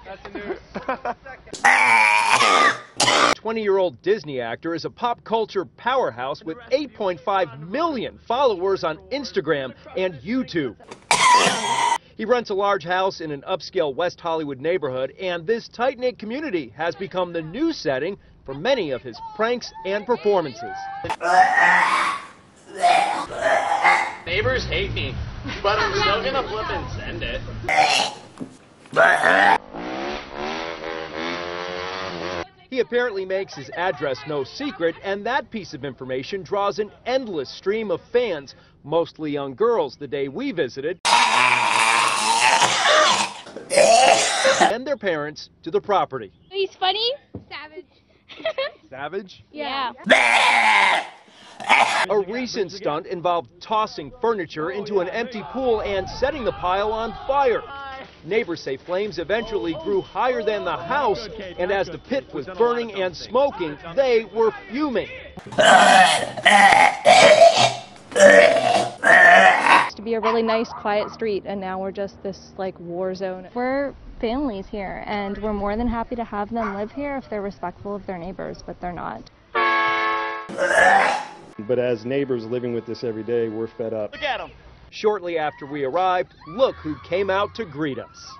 That's the news. 20-year-old Disney actor is a pop culture powerhouse with 8.5 million followers on Instagram and YouTube. He rents a large house in an upscale West Hollywood neighborhood, and this tight-knit community has become the new setting for many of his pranks and performances. Neighbors hate me, but I'm still gonna flip and send it. He apparently makes his address no secret, and that piece of information draws an endless stream of fans, mostly young girls, the day we visited, and their parents to the property. He's funny. Savage. Savage? Yeah. A recent stunt involved tossing furniture into an empty pool and setting the pile on fire. Neighbors say flames eventually grew higher than the house, and as the pit was burning and smoking, they were fuming. It used to be a really nice, quiet street, and now we're just this, like, war zone. We're families here, and we're more than happy to have them live here if they're respectful of their neighbors, but they're not. But as neighbors living with this every day, we're fed up. Look at him. Shortly after we arrived, look who came out to greet us.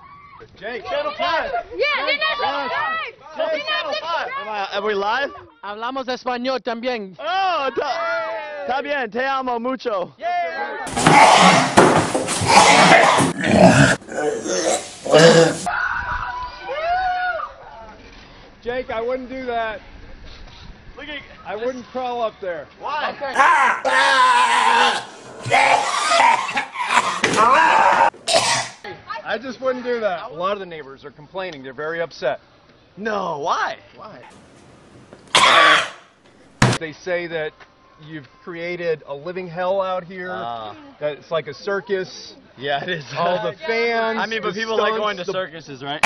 Jake, Channel 5. Yeah, they're not subscribed. Jake, Channel 5. Are we live? Hablamos español también. Oh, está bien, te amo mucho. Jake, I wouldn't do that. Look at, I wouldn't crawl up there. why? I just wouldn't do that. A lot of the neighbors are complaining. They're very upset. No, why? Why? They say that you've created a living hell out here. That it's like a circus. Yeah, it is. All the fans. I mean, but the people like stunts, going to the- circuses, right?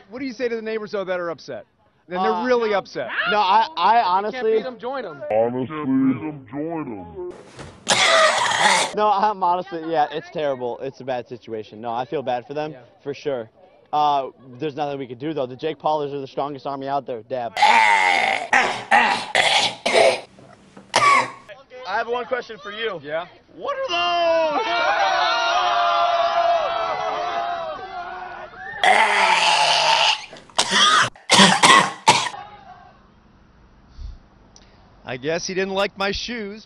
What do you say to the neighbors though that are upset? Then they're really upset. No, I honestly. Can't beat them, join them. No, I'm honestly, yeah, it's terrible. It's a bad situation. No, I feel bad for them, for sure. There's nothing we could do, though. The Jake Paulers are the strongest army out there. Dab. I have one question for you. Yeah? What are those? I guess he didn't like my shoes.